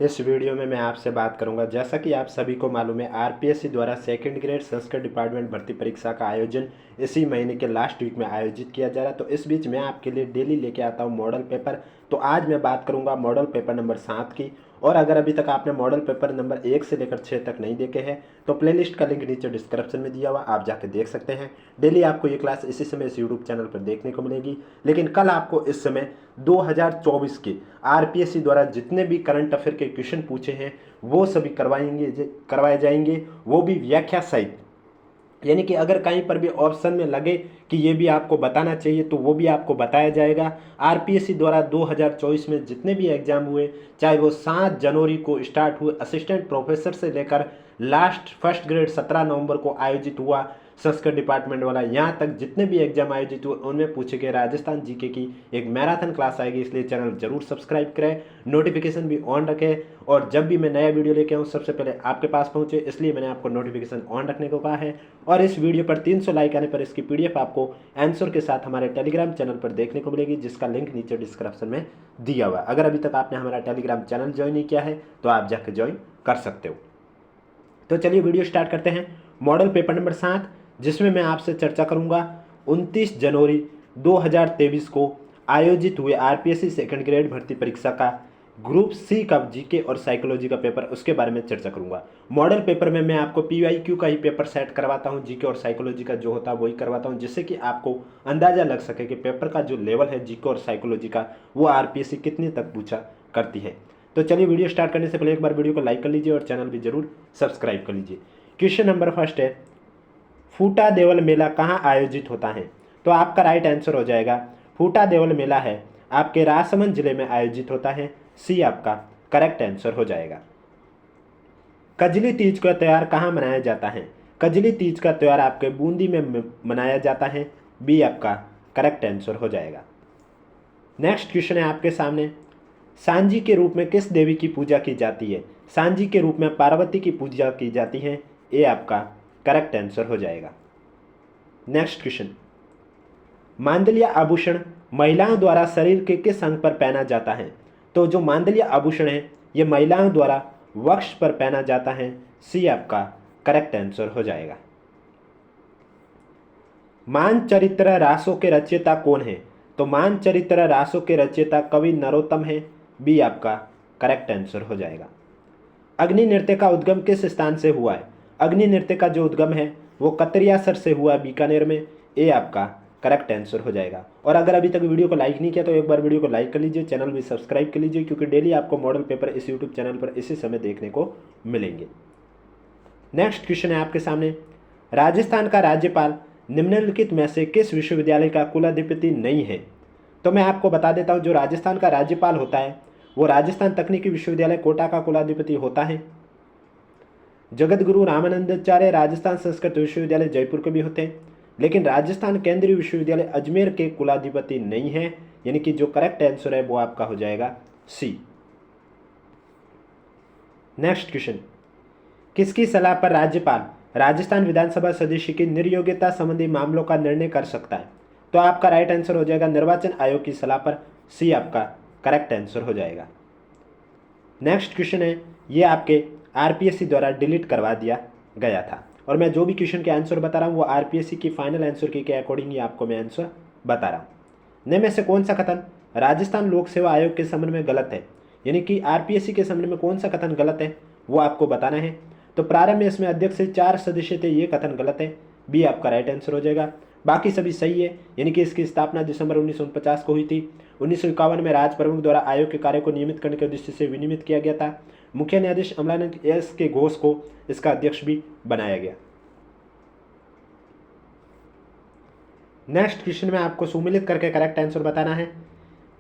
इस वीडियो में मैं आपसे बात करूंगा, जैसा कि आप सभी को मालूम है, आरपीएससी द्वारा सेकंड ग्रेड संस्कृत डिपार्टमेंट भर्ती परीक्षा का आयोजन इसी महीने के लास्ट वीक में आयोजित किया जा रहा है। तो इस बीच मैं आपके लिए डेली लेके आता हूं मॉडल पेपर। तो आज मैं बात करूंगा मॉडल पेपर नंबर 7 की। और अगर अभी तक आपने मॉडल पेपर नंबर 1 से लेकर 6 तक नहीं देखे हैं तो प्लेलिस्ट का लिंक नीचे डिस्क्रिप्शन में दिया हुआ, आप जाके देख सकते हैं। डेली आपको ये क्लास इसी समय इस यूट्यूब चैनल पर देखने को मिलेगी। लेकिन कल आपको इस समय 2024 के आरपीएससी द्वारा जितने भी करंट अफेयर के क्वेश्चन पूछे हैं वो सभी करवाए जाएंगे, वो भी व्याख्या सहित। यानी कि अगर कहीं पर भी ऑप्शन में लगे कि ये भी आपको बताना चाहिए तो वो भी आपको बताया जाएगा। आरपीएससी द्वारा 2024 में जितने भी एग्जाम हुए, चाहे वो 7 जनवरी को स्टार्ट हुए असिस्टेंट प्रोफेसर से लेकर लास्ट फर्स्ट ग्रेड 17 नवंबर को आयोजित हुआ संस्कृत डिपार्टमेंट वाला, यहाँ तक जितने भी एग्जाम आयोजित हुए उनमें पूछे गए राजस्थान जीके की एक मैराथन क्लास आएगी। इसलिए चैनल जरूर सब्सक्राइब करें, नोटिफिकेशन भी ऑन रखें और जब भी मैं नया वीडियो लेके आऊँ सबसे पहले आपके पास पहुँचे, इसलिए मैंने आपको नोटिफिकेशन ऑन रखने को कहा है। और इस वीडियो पर 300 लाइक आने पर इसकी पीडीएफ आपको आंसर के साथ हमारे टेलीग्राम चैनल पर देखने को मिलेगी, जिसका लिंक नीचे डिस्क्रिप्शन में दिया हुआ है। अगर अभी तक आपने हमारा टेलीग्राम चैनल ज्वाइन नहीं किया है तो आप जाकर ज्वाइन कर सकते हो। तो चलिए वीडियो स्टार्ट करते हैं। मॉडल पेपर नंबर 7, जिसमें मैं आपसे चर्चा करूंगा 29 जनवरी 2023 को आयोजित हुए आरपीएससी सेकंड ग्रेड भर्ती परीक्षा का ग्रुप सी का जीके और साइकोलॉजी का पेपर, उसके बारे में चर्चा करूंगा। मॉडल पेपर में मैं आपको पीवाईक्यू का ही पेपर सेट करवाता हूं, जीके और साइकोलॉजी का जो होता है वही करवाता हूं, जिससे कि आपको अंदाजा लग सके कि पेपर का जो लेवल है जीके और साइकोलॉजी का वो आरपीएससी कितने तक पूछा करती है। तो चलिए वीडियो स्टार्ट करने से पहले एक बार वीडियो को लाइक कर लीजिए और चैनल भी जरूर सब्सक्राइब कर लीजिए। क्वेश्चन नंबर फर्स्ट है, फूटा देवल मेला कहाँ आयोजित होता है? तो आपका राइट आंसर हो जाएगा फूटा देवल मेला है आपके राजसमंद जिले में आयोजित होता है, सी आपका करेक्ट आंसर हो जाएगा। कजली तीज का त्यौहार कहाँ मनाया जाता है? कजली तीज का त्यौहार आपके बूंदी में मनाया जाता है, बी आपका करेक्ट आंसर हो जाएगा। नेक्स्ट क्वेश्चन है आपके सामने, सांजी के रूप में किस देवी की पूजा की जाती है? सांजी के रूप में पार्वती की पूजा की जाती है, ए आपका करेक्ट आंसर हो जाएगा। नेक्स्ट क्वेश्चन, मांगल्य आभूषण महिलाओं द्वारा शरीर के किस अंग पर पहना जाता है? तो जो मांगल्य आभूषण है ये महिलाओं द्वारा वक्ष पर पहना जाता है, सी आपका करेक्ट आंसर हो जाएगा। मानचरित्र रासों के रचयिता कौन है? तो मानचरित्र रासों के रचयिता कवि नरोत्तम है, बी आपका करेक्ट आंसर हो जाएगा। अग्नि नृत्य का उद्गम किस स्थान से हुआ है? अग्नि नृत्य का जो उद्गम है वो कतरियासर से हुआ है, बीकानेर में, ए आपका करेक्ट आंसर हो जाएगा। और अगर अभी तक वीडियो को लाइक नहीं किया तो एक बार वीडियो को लाइक कर लीजिए, चैनल भी सब्सक्राइब कर लीजिए, क्योंकि डेली आपको मॉडल पेपर इस यूट्यूब चैनल पर इसी समय देखने को मिलेंगे। नेक्स्ट क्वेश्चन है आपके सामने, राजस्थान का राज्यपाल निम्नलिखित में से किस विश्वविद्यालय का कुलाधिपति नहीं है? तो मैं आपको बता देता हूँ, जो राजस्थान का राज्यपाल होता है वो राजस्थान तकनीकी विश्वविद्यालय कोटा का कुलाधिपति होता है। जगत गुरु रामानंदाचार्य राजस्थान संस्कृत विश्वविद्यालय जयपुर के भी होते हैं, लेकिन राजस्थान केंद्रीय विश्वविद्यालय अजमेर के कुलाधिपति नहीं है, यानी कि जो करेक्ट आंसर है वो आपका हो जाएगा सी। नेक्स्ट क्वेश्चन, किसकी सलाह पर राज्यपाल राजस्थान विधानसभा सदस्य की निर्योग्यता संबंधी मामलों का निर्णय कर सकता है? तो आपका राइट आंसर हो जाएगा निर्वाचन आयोग की सलाह पर, सी आपका करेक्ट आंसर हो जाएगा। नेक्स्ट क्वेश्चन है, ये आपके आरपीएससी द्वारा डिलीट करवा दिया गया था, और मैं जो भी क्वेश्चन के आंसर बता रहा हूँ वो आरपीएससी की फाइनल आंसर के अकॉर्डिंग ही आपको मैं आंसर बता रहा हूँ। निम्न में से कौन सा कथन राजस्थान लोक सेवा आयोग के संबंध में गलत है? यानी कि आरपीएससी के संबंध में कौन सा कथन गलत है वो आपको बताना है। तो प्रारंभ में इसमें अध्यक्ष से 4 सदस्य थे, ये कथन गलत है, बी आपका राइट आंसर हो जाएगा। बाकी सभी सही है, यानी कि इसकी स्थापना दिसंबर 1949 को हुई थी। 1951 में राज प्रमुख द्वारा आयोग के कार्य को नियमित करने के उद्देश्य से विनियमित किया गया था। मुख्य न्यायाधीश अमलानंद एस के घोष को इसका अध्यक्ष भी बनाया गया। नेक्स्ट क्वेश्चन में आपको सुमिलित करके करेक्ट आंसर बताना है।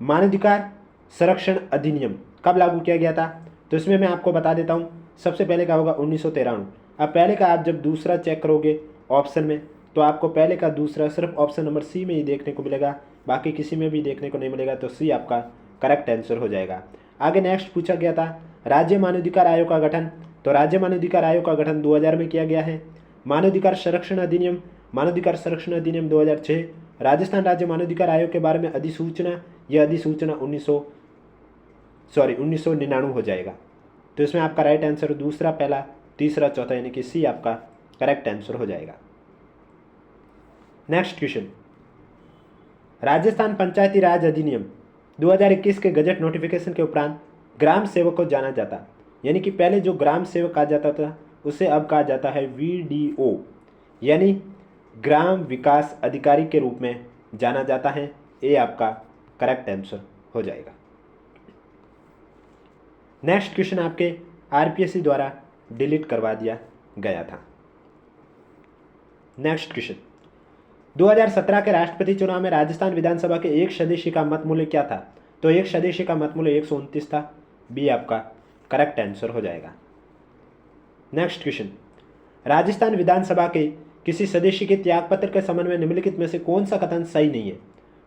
मानवाधिकार संरक्षण अधिनियम कब लागू किया गया था? तो इसमें मैं आपको बता देता हूँ, सबसे पहले का होगा 1993। अब पहले का आप जब दूसरा चेक करोगे ऑप्शन में तो आपको पहले का दूसरा सिर्फ ऑप्शन नंबर सी में ही देखने को मिलेगा, बाकी किसी में भी देखने को नहीं मिलेगा, तो सी आपका करेक्ट आंसर हो जाएगा। आगे नेक्स्ट पूछा गया था राज्य मानवाधिकार आयोग का गठन, तो राज्य मानवाधिकार आयोग का गठन 2000 में किया गया है। मानवाधिकार संरक्षण अधिनियम 2006। राजस्थान राज्य मानवाधिकार आयोग के बारे में अधिसूचना, यह अधिसूचना 1999 हो जाएगा। तो इसमें आपका राइट आंसर दूसरा, पहला, तीसरा, चौथा, यानी कि सी आपका करेक्ट आंसर हो जाएगा। नेक्स्ट क्वेश्चन, राजस्थान पंचायती राज अधिनियम 2021 के गजट नोटिफिकेशन के उपरांत ग्राम सेवक को जाना जाता, यानी कि पहले जो ग्राम सेवक कहा जाता था उसे अब कहा जाता है वीडीओ, यानी ग्राम विकास अधिकारी के रूप में जाना जाता है। ये आपका करेक्ट आंसर हो जाएगा। नेक्स्ट क्वेश्चन आपके आरपीएससी द्वारा डिलीट करवा दिया गया था। नेक्स्ट क्वेश्चन, 2017 के राष्ट्रपति चुनाव में राजस्थान विधानसभा के एक सदस्य का मत मूल्य क्या था? तो एक सदस्य का मत मूल्य 129 था। बी आपका करेक्ट आंसर हो जाएगा। नेक्स्ट क्वेश्चन, राजस्थान विधानसभा के किसी सदस्य के त्यागपत्र के संबंध में निम्नलिखित में से कौन सा कथन सही नहीं है?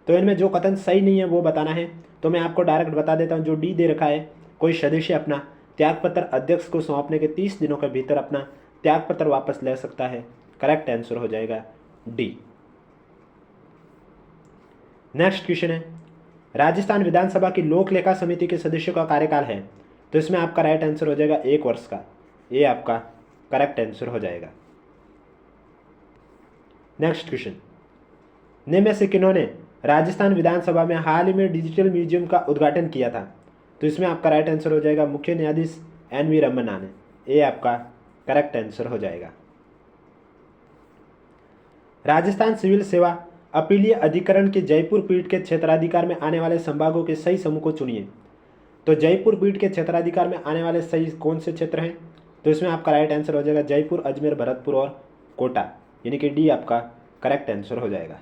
तो इनमें जो कथन सही नहीं है वो बताना है। तो मैं आपको डायरेक्ट बता देता हूँ, जो डी दे रखा है, कोई सदस्य अपना त्यागपत्र अध्यक्ष को सौंपने के 30 दिनों के भीतर अपना त्यागपत्र वापस ले सकता है। करेक्ट आंसर हो जाएगा डी। नेक्स्ट क्वेश्चन है, राजस्थान विधानसभा की लोक लेखा समिति के सदस्यों का कार्यकाल है, तो इसमें आपका राइट आंसर हो जाएगा 1 वर्ष का। ये आपका करेक्ट आंसर हो जाएगा। नेक्स्ट क्वेश्चन, निम्न में से किन्होंने राजस्थान विधानसभा में हाल ही में डिजिटल म्यूजियम का उद्घाटन किया था? तो इसमें आपका राइट आंसर हो जाएगा मुख्य न्यायाधीश एन.वी. रमन्ना ने। ये आपका करेक्ट आंसर हो जाएगा। राजस्थान सिविल सेवा अपीलीय अधिकरण के जयपुर पीठ के क्षेत्राधिकार में आने वाले संभागों के सही समूह को चुनिए। तो जयपुर पीठ के क्षेत्राधिकार में आने वाले सही कौन से क्षेत्र हैं? तो इसमें आपका राइट आंसर हो जाएगा जयपुर, अजमेर, भरतपुर और कोटा, यानी कि डी आपका करेक्ट आंसर हो जाएगा।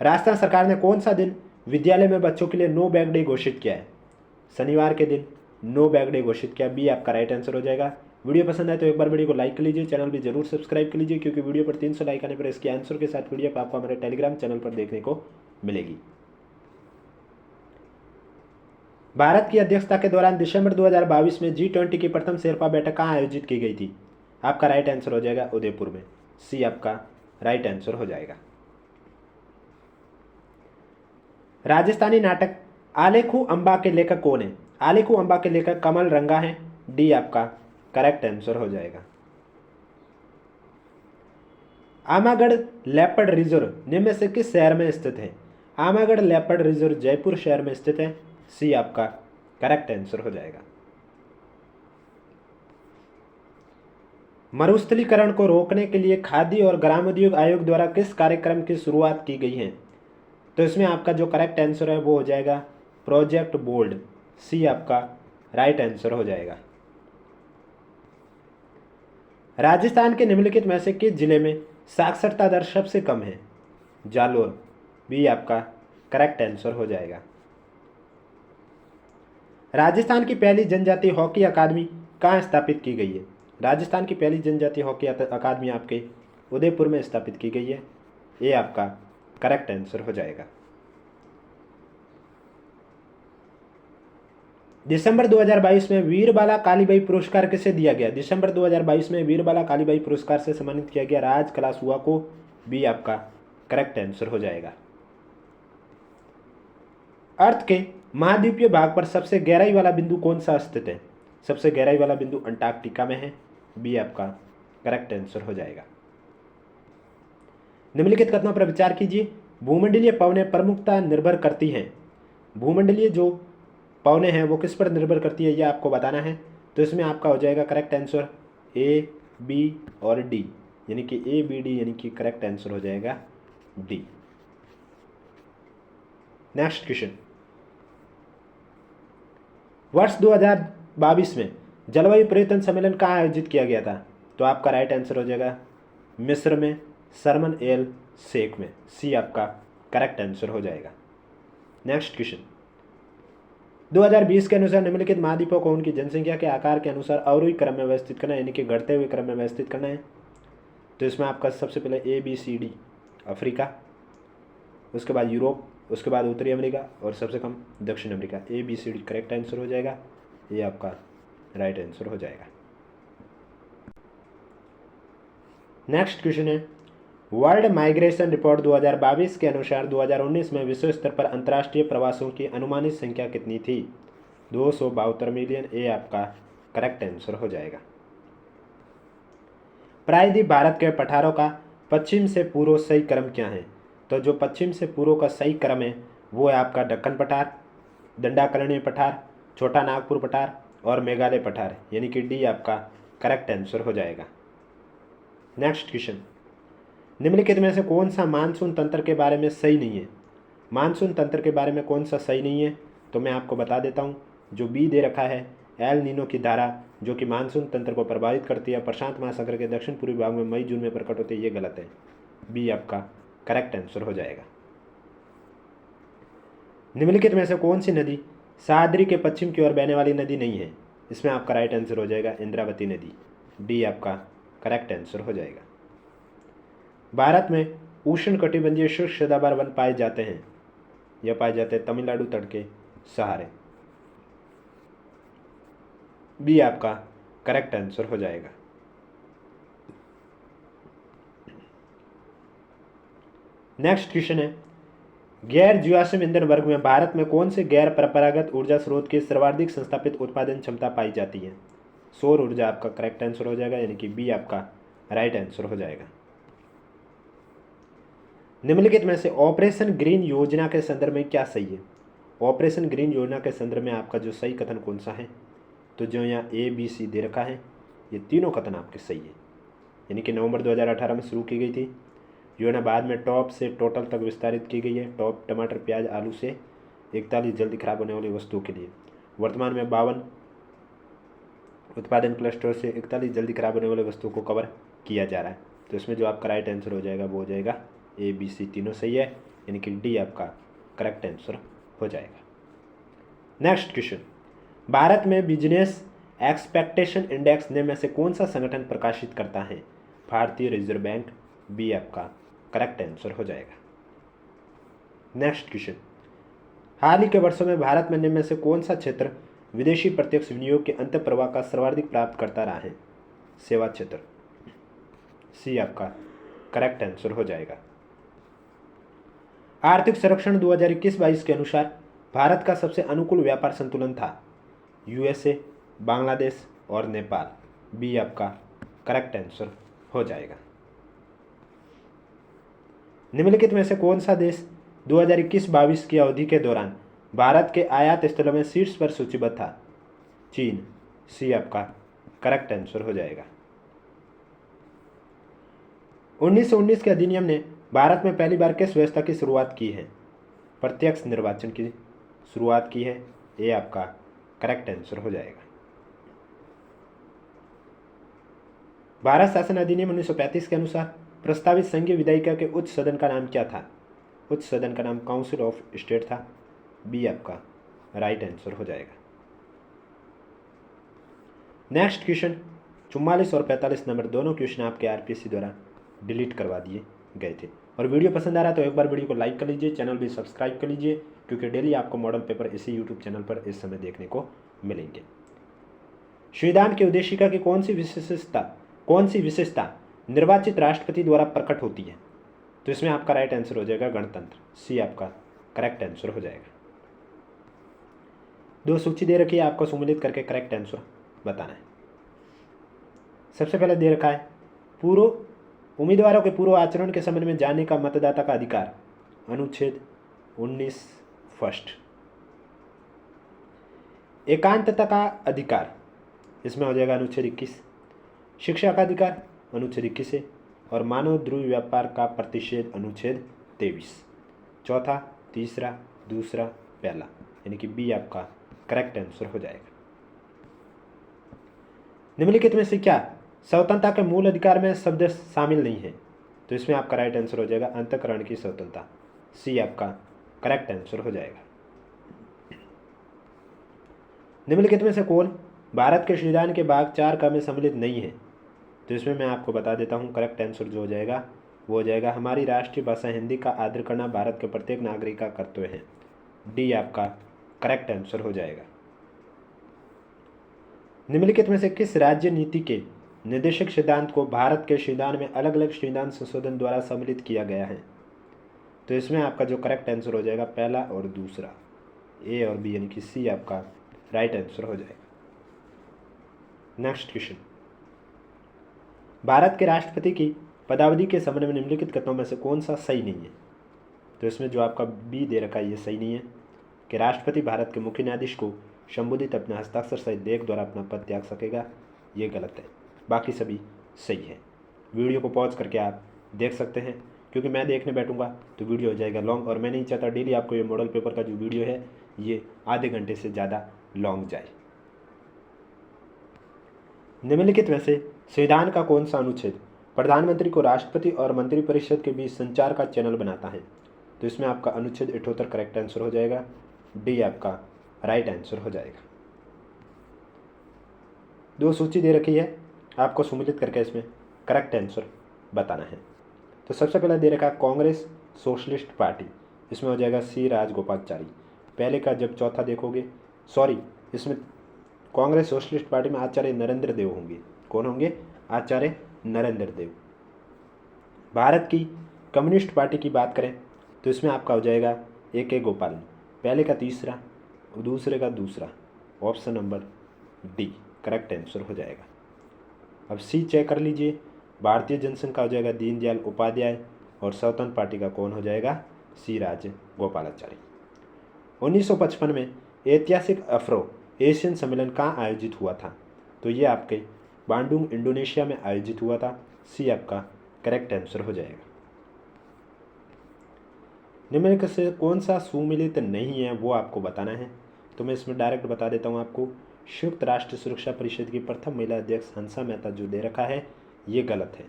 राजस्थान सरकार ने कौन सा दिन विद्यालय में बच्चों के लिए नो बैग डे घोषित किया है? शनिवार के दिन नो बैग डे घोषित किया। बी आपका राइट आंसर हो जाएगा। वीडियो पसंद आए तो एक बार वीडियो को लाइक कर लीजिए, चैनल भी जरूर सब्सक्राइब कर लीजिए, क्योंकि वीडियो पर 300 लाइक आने पर इसके आंसर के साथ पीडीएफ आपको हमारे टेलीग्राम चैनल पर देखने को मिलेगी। भारत की अध्यक्षता के दौरान दिसंबर 2022 में G20 की प्रथम शेरपा बैठक कहाँ आयोजित की गई थी? आपका राइट आंसर हो जाएगा उदयपुर में। सी आपका राइट आंसर हो जाएगा। राजस्थानी नाटक आलेखू अंबा के लेखक कौन है? आलेखू अंबा के लेखक कमल रंगा है। डी आपका करेक्ट आंसर हो जाएगा। आमागढ़ लेपर्ड रिजर्व निम्न में से किस शहर में स्थित है? आमागढ़ लेपर्ड रिजर्व जयपुर शहर में स्थित है। सी आपका करेक्ट आंसर हो जाएगा। मरुस्थलीकरण को रोकने के लिए खादी और ग्रामोद्योग आयोग द्वारा किस कार्यक्रम की शुरुआत की गई है? तो इसमें आपका जो करेक्ट आंसर है वो हो जाएगा प्रोजेक्ट बोल्ड। सी आपका राइट आंसर हो जाएगा। राजस्थान के निम्नलिखित में से किस जिले में साक्षरता दर सबसे कम है? जालोर। बी आपका करेक्ट आंसर हो जाएगा। राजस्थान की पहली जनजातीय हॉकी अकादमी कहाँ स्थापित की गई है? राजस्थान की पहली जनजातीय हॉकी अकादमी आपके उदयपुर में स्थापित की गई है। ये आपका करेक्ट आंसर हो जाएगा। दिसंबर 2022 में वीरबाला कालीबाई पुरस्कार किसे दिया गया? दिसंबर 2022 में वीरबाला कालीबाई पुरस्कार से सम्मानित किया गया राज कलासुआ को। बी आपका करेक्ट आंसर हो जाएगा। अर्थ के महाद्वीपीय भाग पर सबसे गहराई वाला बिंदु कौन सा स्थित है? सबसे गहराई वाला बिंदु अंटार्कटिका में है। बी आपका करेक्ट आंसर हो जाएगा। निम्नलिखित कथनों पर विचार कीजिए। भूमंडलीय पवनें प्रमुखता निर्भर करती हैं। भूमंडलीय जो पवनें हैं वो किस पर निर्भर करती है, ये आपको बताना है। तो इसमें आपका हो जाएगा करेक्ट आंसर ए, बी और डी, यानी कि ए, बी, डी, यानी कि करेक्ट आंसर हो जाएगा डी। नेक्स्ट क्वेश्चन, वर्ष 2022 में जलवायु परिवर्तन सम्मेलन कहाँ आयोजित किया गया था? तो आपका राइट आंसर हो जाएगा मिस्र में, शर्म एल शेख में। सी आपका करेक्ट आंसर हो जाएगा। नेक्स्ट क्वेश्चन, 2020 के अनुसार निम्नलिखित महाद्वीपों को उनकी जनसंख्या के आकार के अनुसार अवरोही क्रम में व्यवस्थित करना है, यानी कि घटते हुए क्रम में व्यवस्थित करना है। तो इसमें आपका सबसे पहले ए, बी, सी, डी अफ्रीका, उसके बाद यूरोप, उसके बाद उत्तरी अमेरिका और सबसे कम दक्षिण अमेरिका। ए, बी, सी, डी करेक्ट आंसर हो जाएगा। ये आपका राइट आंसर हो जाएगा। नेक्स्ट क्वेश्चन है, वर्ल्ड माइग्रेशन रिपोर्ट 2022 के अनुसार 2019 में विश्व स्तर पर अंतर्राष्ट्रीय प्रवासों की अनुमानित संख्या कितनी थी? 272 मिलियन, ये आपका करेक्ट आंसर हो जाएगा। प्रायद्वीप भारत के पठारों का पश्चिम से पूर्व सही क्रम क्या है? तो जो पश्चिम से पूर्व का सही क्रम है वो है आपका दक्कन पठार, दंडाकरण्य पठार, छोटा नागपुर पठार और मेघालय पठार, यानी कि डी आपका करेक्ट आंसर हो जाएगा। नेक्स्ट क्वेश्चन, निम्नलिखित में से कौन सा मानसून तंत्र के बारे में सही नहीं है? मानसून तंत्र के बारे में कौन सा सही नहीं है तो मैं आपको बता देता हूँ। जो बी दे रखा है, एल नीनो की धारा जो कि मानसून तंत्र को प्रभावित करती है, प्रशांत महासागर के दक्षिण पूर्वी भाग में मई जून में प्रकट होती है, ये गलत है। बी आपका करेक्ट आंसर हो जाएगा। निम्नलिखित में से कौन सी नदी सह्याद्री के पश्चिम की ओर बहने वाली नदी नहीं है? इसमें आपका राइट आंसर हो जाएगा इंद्रावती नदी, डी आपका करेक्ट आंसर हो जाएगा। भारत में उष्णकटिबंधीय शुष्क सदाबहार वन पाए जाते हैं, यह पाए जाते हैं तमिलनाडु तट के सहारे, बी आपका करेक्ट आंसर हो जाएगा। नेक्स्ट क्वेश्चन है, गैर जीवाश्म ईंधन वर्ग में भारत में कौन से गैर परंपरागत ऊर्जा स्रोत की सर्वाधिक संस्थापित उत्पादन क्षमता पाई जाती है? सौर ऊर्जा आपका करेक्ट आंसर हो जाएगा, यानी कि बी आपका राइट आंसर हो जाएगा। निम्नलिखित में से ऑपरेशन ग्रीन योजना के संदर्भ में क्या सही है? ऑपरेशन ग्रीन योजना के संदर्भ में आपका जो सही कथन कौन सा है? तो जो यहाँ ए बी सी दे रखा है, ये तीनों कथन आपके सही है। यानी कि नवंबर 2018 में शुरू की गई थी योजना, बाद में टॉप से टोटल तक विस्तारित की गई है। टॉप टमाटर, प्याज, आलू से 41 जल्दी खराब होने वाली वस्तुओं के लिए। वर्तमान में 52 उत्पादन क्लस्टर से 41 जल्दी खराब होने वाली वस्तुओं को कवर किया जा रहा है। तो इसमें जो आपका राइट आंसर हो जाएगा वो हो जाएगा ए बी सी तीनों सही है, यानी कि डी आपका करेक्ट आंसर हो जाएगा। नेक्स्ट क्वेश्चन, भारत में बिजनेस एक्सपेक्टेशन इंडेक्स में से कौन सा संगठन प्रकाशित करता है? भारतीय रिजर्व बैंक, बी आपका करेक्ट आंसर हो जाएगा। नेक्स्ट क्वेश्चन, हाल ही के वर्षों में भारत में निम्न में से कौन सा क्षेत्र विदेशी प्रत्यक्ष विनियोग के अंत प्रवाह का सर्वाधिक प्राप्त करता रहा है? सेवा क्षेत्र, सी आपका करेक्ट आंसर हो जाएगा। आर्थिक सर्वेक्षण 2021-22 के अनुसार भारत का सबसे अनुकूल व्यापार संतुलन था यूएसए, बांग्लादेश और नेपाल, बी आपका करेक्ट आंसर हो जाएगा। निम्नलिखित में से कौन सा देश 2021-22 की अवधि के दौरान भारत के आयात स्थलों में शीर्ष पर सूचीबद्ध था? चीन, सी आपका करेक्ट आंसर हो जाएगा। 1919 के अधिनियम ने भारत में पहली बार किस व्यवस्था की शुरुआत की है? प्रत्यक्ष निर्वाचन की शुरुआत की है, ये आपका करेक्ट आंसर हो जाएगा। भारत शासन अधिनियम 1935 के अनुसार प्रस्तावित संघीय विधायिका के उच्च सदन का नाम क्या था? उच्च सदन का नाम काउंसिल ऑफ स्टेट था, बी आपका राइट आंसर हो जाएगा। नेक्स्ट क्वेश्चन, 44 और 45 नंबर दोनों क्वेश्चन आपके आरपीएससी द्वारा डिलीट करवा दिए गए थे। और वीडियो पसंद आ रहा है तो एक बार वीडियो को लाइक कर लीजिए, चैनल भी सब्सक्राइब कर लीजिए, क्योंकि डेली आपको मॉडल पेपर इसी यूट्यूब चैनल पर इस समय देखने को मिलेंगे। संविधान की उद्देशिका की कौन सी विशेषता निर्वाचित राष्ट्रपति द्वारा प्रकट होती है? तो इसमें आपका राइट आंसर हो जाएगा गणतंत्र, सी आपका करेक्ट आंसर हो जाएगा। दो सूची दे रखी है, आपको सम्मिलित करके करेक्ट आंसर बताना है। सबसे पहले दे रखा है पूर्व उम्मीदवारों के पूर्व आचरण के संबंध में जानने का मतदाता का अधिकार, अनुच्छेद 19 फर्स्ट। एकांतता का अधिकार, इसमें हो जाएगा अनुच्छेद 21। शिक्षा का अधिकार अनुच्छेद 21 है, और मानव द्रव्य व्यापार का प्रतिषेध अनुच्छेद 23। चौथा, तीसरा, दूसरा, पहला, यानी कि बी आपका करेक्ट आंसर हो जाएगा। निम्नलिखित में से क्या स्वतंत्रता के मूल अधिकार में शब्द शामिल नहीं है? तो इसमें आपका राइट आंसर हो जाएगा अंतःकरण की स्वतंत्रता, सी आपका करेक्ट आंसर हो जाएगा। निम्नलिखित में से कौन भारत के संविधान के भाग 4 का में सम्मिलित नहीं है? तो इसमें मैं आपको बता देता हूँ, करेक्ट आंसर जो हो जाएगा वो हो जाएगा हमारी राष्ट्रीय भाषा हिंदी का आदर करना भारत के प्रत्येक नागरिक का कर्तव्य है, डी आपका करेक्ट आंसर हो जाएगा। निम्नलिखित में से किस राज्य नीति के निर्देशक सिद्धांत को भारत के संविधान में अलग अलग संविधान संशोधन द्वारा सम्मिलित किया गया है? तो इसमें आपका जो करेक्ट आंसर हो जाएगा पहला और दूसरा, ए और बी, यानी कि सी आपका राइट आंसर हो जाएगा। नेक्स्ट क्वेश्चन, भारत के राष्ट्रपति की पदावधि के संबंध में निम्नलिखित कथनों में से कौन सा सही नहीं है? तो इसमें जो आपका बी दे रखा है ये सही नहीं है कि राष्ट्रपति भारत के मुख्य न्यायाधीश को संबोधित अपने हस्ताक्षर सहित देख द्वारा अपना पद त्याग सकेगा, ये गलत है। बाकी सभी सही है। वीडियो को पॉज करके आप देख सकते हैं, क्योंकि मैं देखने बैठूंगा तो वीडियो हो जाएगा लॉन्ग, और मैं नहीं चाहता डेली आपको ये मॉडल पेपर का जो वीडियो है ये आधे घंटे से ज़्यादा लॉन्ग जाए। निम्नलिखित में से संविधान का कौन सा अनुच्छेद प्रधानमंत्री को राष्ट्रपति और मंत्रिपरिषद के बीच संचार का चैनल बनाता है? तो इसमें आपका अनुच्छेद 78 करेक्ट आंसर हो जाएगा। डी आपका राइट आंसर हो जाएगा। दो सूची दे रखी है, आपको सम्मिलित करके इसमें करेक्ट आंसर बताना है। तो सबसे पहले दे रखा कांग्रेस सोशलिस्ट पार्टी, इसमें हो जाएगा सी राजगोपालाचारी। पहले का जब चौथा देखोगे, सॉरी, इसमें कांग्रेस सोशलिस्ट पार्टी में आचार्य नरेंद्र देव होंगे। कौन होंगे? आचार्य नरेंद्र देव। भारत की कम्युनिस्ट पार्टी की बात करें तो इसमें आपका हो जाएगा A.K. गोपालन। पहले का तीसरा, दूसरे का दूसरा, option number D correct answer हो जाएगा। अब सी चेक कर लीजिए, भारतीय जनसंघ का हो जाएगा दीनदयाल उपाध्याय, और स्वतंत्र पार्टी का कौन हो जाएगा? सी राजगोपालाचारी। 1955 में ऐतिहासिक अफ्रो एशियन सम्मेलन कहाँ आयोजित हुआ था? तो ये आपके बांडुंग इंडोनेशिया में आयोजित हुआ था। सी आपका करेक्ट आंसर हो जाएगा। निम्नलिखित से कौन सा सुमेलित नहीं है वो आपको बताना है। तो मैं इसमें डायरेक्ट बता देता हूँ आपको। संयुक्त राष्ट्र सुरक्षा परिषद की प्रथम महिला अध्यक्ष हंसा मेहता जो दे रखा है ये गलत है।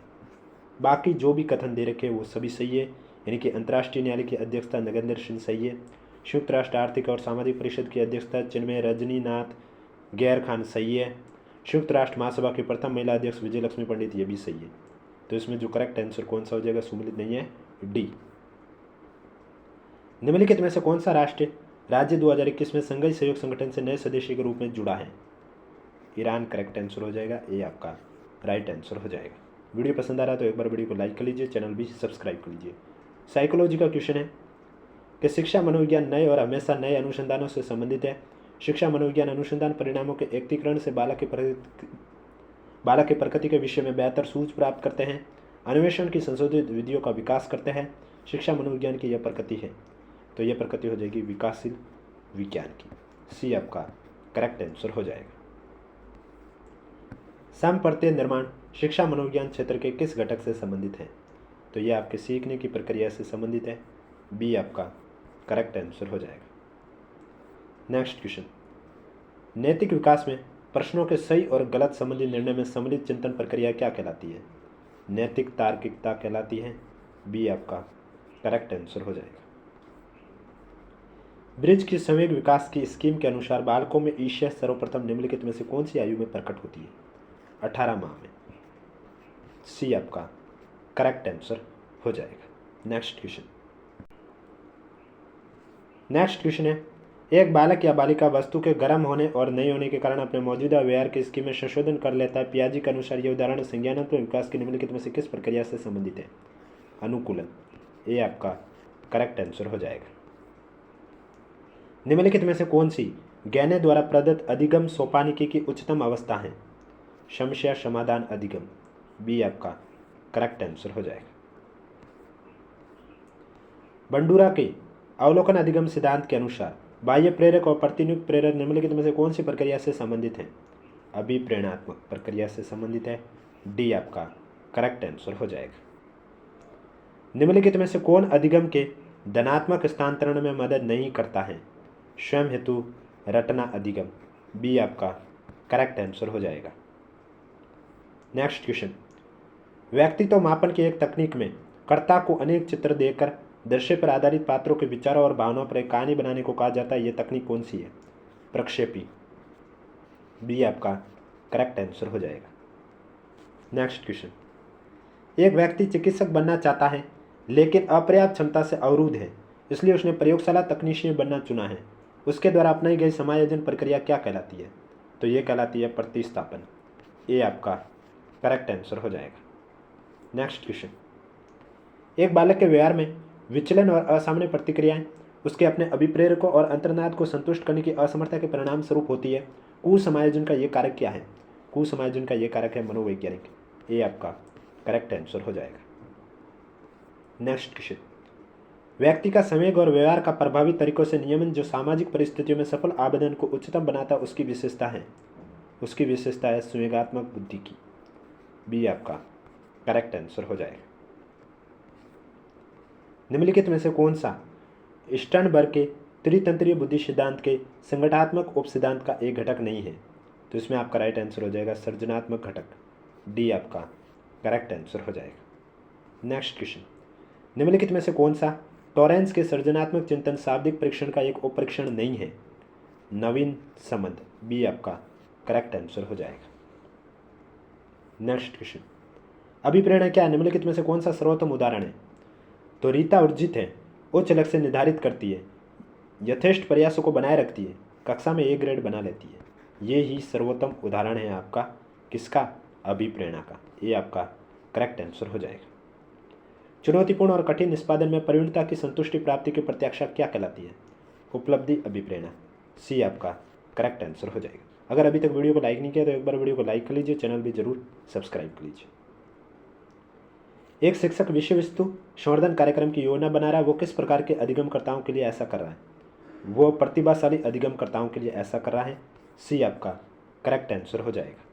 बाकी जो भी कथन दे रखे वो सभी सही है, यानी कि अंतर्राष्ट्रीय न्यायालय की अध्यक्षता नगेंद्र सिंह सही है। संयुक्त राष्ट्र आर्थिक और सामाजिक परिषद की अध्यक्षता चिन्मय रजनीनाथ गैर खान सही है। संयुक्त राष्ट्र महासभा की प्रथम महिला अध्यक्ष विजय लक्ष्मी पंडित ये भी सही है। तो इसमें जो करेक्ट आंसर कौन सा हो जाएगा? सुमेलित नहीं है, डी। निम्नलिखित में से कौन सा राष्ट्र राज्य 2021 में संघीय सहयोग संगठन से नए सदस्य के रूप में जुड़ा है? ईरान करेक्ट आंसर हो जाएगा। ए आपका राइट आंसर हो जाएगा। वीडियो पसंद आ रहा है तो एक बार वीडियो को लाइक कर लीजिए, चैनल भी सब्सक्राइब कर लीजिए। साइकोलॉजी का क्वेश्चन है कि शिक्षा मनोविज्ञान नए और हमेशा नए अनुसंधानों से संबंधित है। शिक्षा मनोविज्ञान अनुसंधान परिणामों के एकत्रीकरण से बालक की प्रकृति के विषय में बेहतर सूझ प्राप्त करते हैं। अन्वेषण की संशोधित विधियों का विकास करते हैं। शिक्षा मनोविज्ञान की यह प्रकृति है, तो यह प्रकृति हो जाएगी विकासशील विज्ञान की। सी आपका करेक्ट आंसर हो जाएगा। समप्रत्यय निर्माण शिक्षा मनोविज्ञान क्षेत्र के किस घटक से संबंधित है? तो यह आपके सीखने की प्रक्रिया से संबंधित है। बी आपका करेक्ट आंसर हो जाएगा। नेक्स्ट क्वेश्चन, नैतिक विकास में प्रश्नों के सही और गलत संबंधी निर्णय में सम्मिलित चिंतन प्रक्रिया क्या कहलाती है? नैतिक तार्किकता कहलाती है। बी आपका करेक्ट आंसर हो जाएगा। ब्रिज की संवेग विकास की स्कीम के अनुसार बालकों में ईर्ष्या सर्वप्रथम निम्नलिखित में से कौन सी आयु में प्रकट होती है? 18 माह में। सी आपका करेक्ट आंसर हो जाएगा। नेक्स्ट क्वेश्चन है, एक बालक या बालिका वस्तु के गर्म होने और नहीं होने के कारण अपने मौजूदा व्यवहार की स्कीम में संशोधन कर लेता है। पियाजी के अनुसार यह उदाहरण संज्ञानात्मक विकास के निम्नलिखित में से किस प्रक्रिया से संबंधित है? अनुकूलन। ए आपका करेक्ट आंसर हो जाएगा। निम्नलिखित में से कौन सी गैने द्वारा प्रदत्त अधिगम सोपानिकी की उच्चतम अवस्था है? समस्या समाधान अधिगम। बी आपका करेक्ट आंसर हो जाएगा। बंडूरा के अवलोकन अधिगम सिद्धांत के अनुसार बाह्य प्रेरक और प्रतिनियुक्त प्रेरक निम्नलिखित में से कौन सी प्रक्रिया से संबंधित है? अभिप्रेरणात्मक प्रक्रिया से संबंधित है। डी आपका करेक्ट आंसर हो जाएगा। निम्नलिखित में से कौन अधिगम के धनात्मक स्थानांतरण में मदद नहीं करता है? स्वयं हेतु रटना अधिगम। बी आपका करेक्ट आंसर हो जाएगा। नेक्स्ट क्वेश्चन, व्यक्तित्व मापन की एक तकनीक में कर्ता को अनेक चित्र देकर दृश्य पर आधारित पात्रों के विचारों और भावनाओं पर एक कहानी बनाने को कहा जाता है। यह तकनीक कौन सी है? प्रक्षेपी। बी आपका करेक्ट आंसर हो जाएगा। नेक्स्ट क्वेश्चन, एक व्यक्ति चिकित्सक बनना चाहता है लेकिन अपर्याप्त क्षमता से अवरुद्ध है, इसलिए उसने प्रयोगशाला तकनीशियन बनना चुना है। उसके द्वारा अपनाई गई समायोजन प्रक्रिया क्या कहलाती है? तो यह कहलाती है प्रतिस्थापन। ये आपका करेक्ट आंसर हो जाएगा। नेक्स्ट क्वेश्चन, एक बालक के व्यवहार में विचलन और असामान्य प्रतिक्रियाएं उसके अपने अभिप्रेरकों और अंतर्नाद को संतुष्ट करने की असमर्थता के परिणाम स्वरूप होती है। कुसमायोजन का ये कारक क्या है? कुसमायोजन का ये कारक है मनोवैज्ञानिक। ये आपका करेक्ट आंसर हो जाएगा। नेक्स्ट क्वेश्चन, व्यक्ति का संवेग और व्यवहार का प्रभावी तरीकों से नियमन जो सामाजिक परिस्थितियों में सफल आवेदन को उच्चतम बनाता है उसकी विशेषता है। उसकी विशेषता है संवेगात्मक बुद्धि की। बी आपका करेक्ट आंसर हो जाएगा। निम्नलिखित में से कौन सा स्टर्नबर्ग के त्रितंत्रीय बुद्धि सिद्धांत के संगठनात्मक उप सिद्धांत का एक घटक नहीं है? तो इसमें आपका राइट आंसर हो जाएगा सृजनात्मक घटक। डी आपका करेक्ट आंसर हो जाएगा। नेक्स्ट क्वेश्चन, निम्नलिखित में से कौन सा टॉरेंस के सृजनात्मक चिंतन शाब्दिक परीक्षण का एक उपपरीक्षण नहीं है? नवीन संबंध। बी आपका करेक्ट आंसर हो जाएगा। नेक्स्ट क्वेश्चन, अभिप्रेरणा क्या है? निम्नलिखित में से कौन सा सर्वोत्तम उदाहरण है? तो रीता उर्जित है, उच्च लक्ष्य निर्धारित करती है, यथेष्ट प्रयासों को बनाए रखती है, कक्षा में ए ग्रेड बना लेती है। ये ही सर्वोत्तम उदाहरण है आपका किसका? अभिप्रेरणा का। ये आपका करेक्ट आंसर हो जाएगा। चुनौतीपूर्ण और कठिन निष्पादन में परिणता की संतुष्टि प्राप्ति की प्रत्याशा क्या कहलाती है? उपलब्धि अभिप्रेरणा। सी आपका करेक्ट आंसर हो जाएगा। अगर अभी तक वीडियो को लाइक नहीं किया तो एक बार वीडियो को लाइक कर लीजिए, चैनल भी जरूर सब्सक्राइब कर लीजिए। एक शिक्षक विषय वस्तु संवर्धन कार्यक्रम की योजना बना रहा है, वो किस प्रकार के अधिगमकर्ताओं के लिए ऐसा कर रहा है? वो प्रतिभाशाली अधिगमकर्ताओं के लिए ऐसा कर रहा है। सी आपका करेक्ट आंसर हो जाएगा।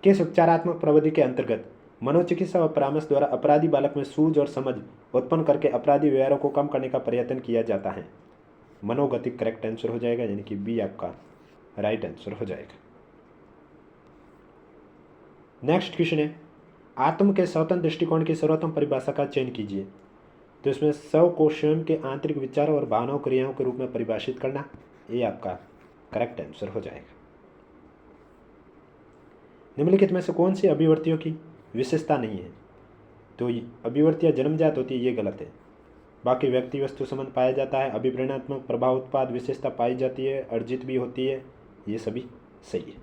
किस उपचारात्मक प्रविधि के अंतर्गत मनोचिकित्सा और परामर्श द्वारा अपराधी बालक में सूझ और समझ उत्पन्न करके अपराधी व्यवहारों को कम करने का प्रयत्न किया जाता है? मनोगतिक करेक्ट आंसर हो जाएगा, यानी कि बी आपका राइट आंसर हो जाएगा। नेक्स्ट क्वेश्चन है, आत्म के स्वतंत्र दृष्टिकोण की सर्वोत्तम परिभाषा का चयन कीजिए। तो इसमें स्व को स्वयं के आंतरिक विचारों और भावनाओं क्रियाओं के रूप में परिभाषित करना। ये आपका करेक्ट आंसर हो जाएगा। निम्नलिखित में से कौन सी अभिव्यक्तियों की विशेषता नहीं है? तो अभिव्यक्तियाँ जन्मजात होती है, ये गलत है। बाकी व्यक्ति वस्तु संबंध पाया जाता है, अभिप्रेरणात्मक प्रभाव उत्पाद विशेषता पाई जाती है, अर्जित भी होती है, ये सभी सही है।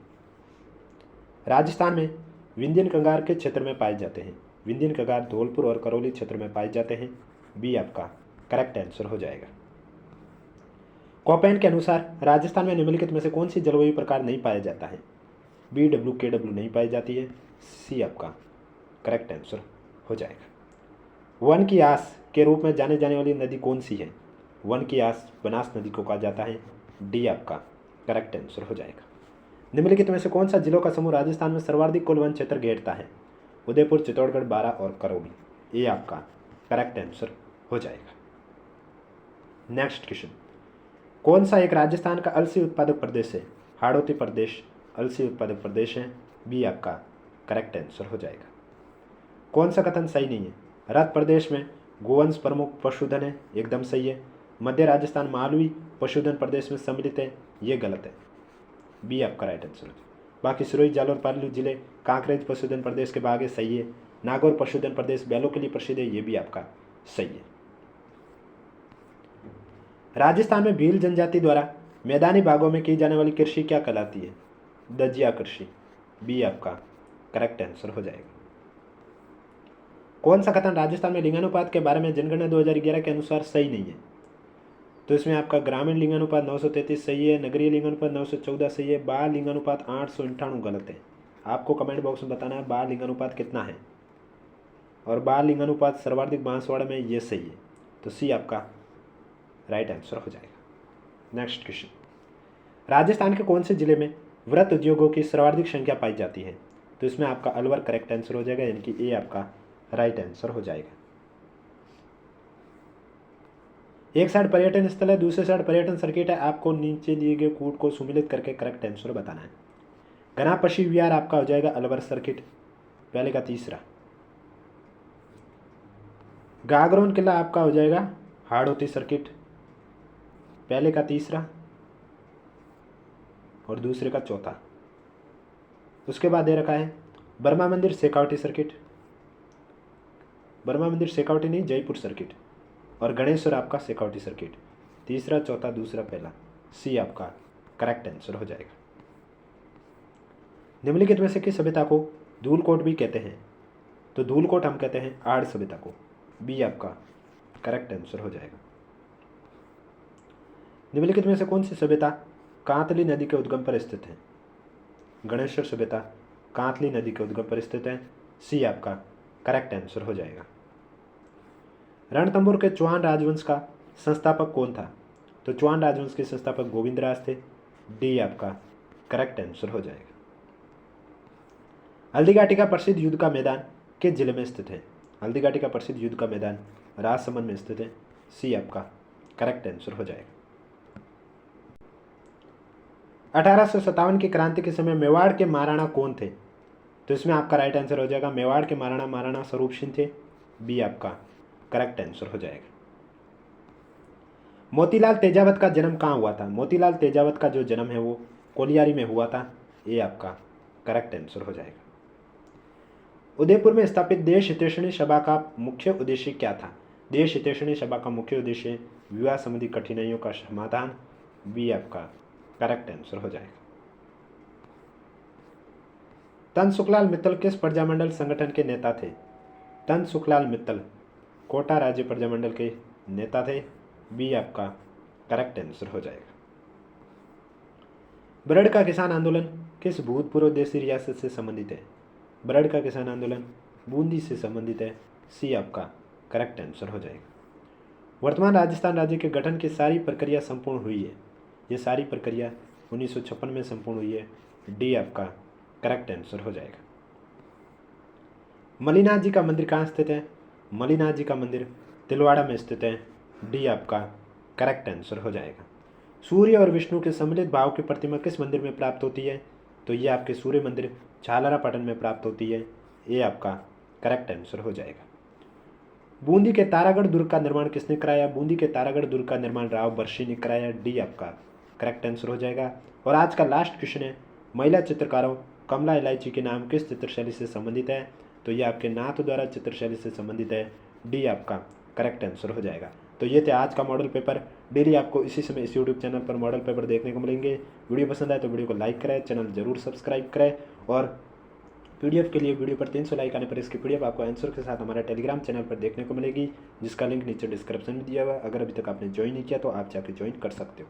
राजस्थान में विंध्यन कंगार के क्षेत्र में पाए जाते हैं? विंध्यन कंगार धौलपुर और करौली क्षेत्र में पाए जाते हैं। बी आपका करेक्ट आंसर हो जाएगा। कोपेन के अनुसार राजस्थान में निम्नलिखित में से कौन सी जलवायु प्रकार नहीं पाया जाता है? बी डब्ल्यू के डब्ल्यू नहीं पाई जाती है। सी आपका करेक्ट आंसर हो जाएगा। वन की आस के रूप में जाने जाने वाली नदी कौन सी है? वन की आस बनास नदी को कहा जाता है। डी आपका करेक्ट आंसर हो जाएगा। निम्नलिखित में से कौन सा जिलों का समूह राजस्थान में सर्वाधिक कुल वन क्षेत्र घेरता है? उदयपुर, चित्तौड़गढ़, बारां और करौली। ये आपका करेक्ट आंसर हो जाएगा। नेक्स्ट क्वेश्चन, कौन सा एक राजस्थान का अलसी उत्पादक प्रदेश है? हाड़ौती प्रदेश अलसी उत्पादक प्रदेश है। बी आपका करेक्ट आंसर हो जाएगा। कौन सा कथन सही नहीं है? रत प्रदेश में गोवंश प्रमुख पशुधन है, एकदम सही है। मध्य राजस्थान मालवी पशुधन प्रदेश में सम्मिलित है, ये गलत है। बी आपका राइट आंसर हो जाएगा। बाकी सिरोही, जालौर, पाली जिले कांकरेज पशुधन प्रदेश के भाग है, सही है। नागौर पशुधन प्रदेश बैलों के लिए प्रसिद्ध है, ये भी आपका सही है। राजस्थान में भील जनजाति द्वारा मैदानी भागों में की जाने वाली कृषि क्या कहलाती है? दजिया कृषि। बी आपका करेक्ट आंसर हो जाएगा। कौन सा कथन राजस्थान में लिंगानुपात के बारे में जनगणना 2011 के अनुसार सही नहीं है? तो इसमें आपका ग्रामीण लिंगानुपात 933 सही है, नगरीय लिंगानुपात 914 सही है, बाल लिंगानुपात 898 गलत है। आपको कमेंट बॉक्स में बताना है बाल लिंगानुपात कितना है, और बाल लिंगानुपात सर्वाधिक बांसवाड़ा में ये सही है। तो सी आपका राइट आंसर हो जाएगा। नेक्स्ट क्वेश्चन, राजस्थान के कौन से जिले में वृत्त उद्योगों की सर्वाधिक संख्या पाई जाती है? तो इसमें आपका अलवर करेक्ट आंसर हो जाएगा, यानी कि ए आपका राइट आंसर हो जाएगा। एक साइड पर्यटन स्थल है, दूसरे साइड पर्यटन सर्किट है, आपको नीचे दिए गए कोड को सुमिलित करके करेक्ट आंसर बताना है। घना पशु विहार आपका हो जाएगा अलवर सर्किट, पहले का तीसरा। गागरोन किला आपका हो जाएगा हाड़ौती सर्किट, पहले का तीसरा और दूसरे का चौथा। उसके बाद दे रखा है बर्मा मंदिर शेखावटी सर्किट, बर्मा मंदिर शेखावटी नहीं जयपुर सर्किट, और गणेश्वर आपका शेखावटी सर्किट, तीसरा, चौथा, दूसरा, पहला। सी आपका करेक्ट आंसर हो जाएगा। निम्नलिखित में से किस सभ्यता को धूलकोट भी कहते हैं? तो धूलकोट हम कहते हैं आड़ सभ्यता को। बी आपका करेक्ट आंसर हो जाएगा। निम्नलिखित में से कौन सी सभ्यता कांतली नदी के उद्गम पर स्थित है? गणेश्वर सभ्यता कांतली नदी के उद्गम पर स्थित है, सी आपका करेक्ट आंसर हो जाएगा। रणथंभौर के चौहान राजवंश का संस्थापक कौन था? तो चौहान राजवंश के संस्थापक गोविंदराज थे, डी आपका करेक्ट आंसर हो जाएगा। हल्दीघाटी का प्रसिद्ध युद्ध का मैदान किस जिले में स्थित है? हल्दीघाटी का प्रसिद्ध युद्ध का मैदान राजसमंद में स्थित है, सी आपका करेक्ट आंसर हो जाएगा। 1857 की क्रांति के समय मेवाड़ के महाराणा कौन थे? तो इसमें आपका राइट आंसर हो जाएगा मेवाड़ के महाराणा महाराणा स्वरूप सिंह थे, बी आपका करेक्ट आंसर हो जाएगा। मोतीलाल तेजावत का जन्म कहाँ हुआ था? मोतीलाल तेजावत का जो जन्म है वो कोलियारी में हुआ था, ए आपका करेक्ट आंसर हो जाएगा। उदयपुर में स्थापित देश हितैषणी सभा का मुख्य उद्देश्य क्या था? देश हितैषणी सभा का मुख्य उद्देश्य विवाह संबंधी कठिनाइयों का समाधान, बी आपका करेक्ट आंसर हो जाएगा। तन सुखलाल मित्तल किस प्रजामंडल संगठन के नेता थे? तन सुखलाल मित्तल कोटा राज्य प्रजामंडल के नेता थे, बी आपका करेक्ट आंसर हो जाएगा। बरड़ का किसान आंदोलन किस भूतपूर्व देशी रियासत से संबंधित है? बरड़ का किसान आंदोलन बूंदी से संबंधित है, सी आपका करेक्ट आंसर हो जाएगा। वर्तमान राजस्थान राज्य के गठन की सारी प्रक्रिया संपूर्ण हुई है, ये सारी प्रक्रिया 1956 में संपूर्ण हुई है, डी आपका करेक्ट आंसर हो जाएगा। मलिनाथ जी का मंदिर कहाँ स्थित है? मलिनाथ जी का मंदिर तिलवाड़ा में स्थित है, डी आपका करेक्ट आंसर हो जाएगा। सूर्य और विष्णु के सम्मिलित भाव की प्रतिमा किस मंदिर में प्राप्त होती है? तो ये आपके सूर्य मंदिर झालरापाटन में प्राप्त होती है, ये आपका करेक्ट आंसर हो जाएगा। बूंदी के तारागढ़ दुर्ग का निर्माण किसने कराया? बूंदी के तारागढ़ दुर्ग का निर्माण राव बर्शी ने कराया, डी आपका करेक्ट आंसर हो जाएगा। और आज का लास्ट क्वेश्चन है, महिला चित्रकारों कमला इलायची के नाम किस चित्रशैली से संबंधित है? तो ये आपके नाथ द्वारा चित्रशैली से संबंधित है, डी आपका करेक्ट आंसर हो जाएगा। तो ये थे आज का मॉडल पेपर। डेली आपको इसी समय इस यूट्यूब चैनल पर मॉडल पेपर देखने को मिलेंगे। वीडियो पसंद आए तो वीडियो को लाइक करें, चैनल जरूर सब्सक्राइब करें। और पीडीएफ के लिए वीडियो पर 300 लाइक आने पर इसकी पीडीएफ आपको आंसर के साथ हमारे टेलीग्राम चैनल पर देखने को मिलेगी, जिसका लिंक नीचे डिस्क्रिप्शन में दिया हुआ है। अगर अभी तक आपने ज्वाइन नहीं किया तो आप जाके ज्वाइन कर सकते हो।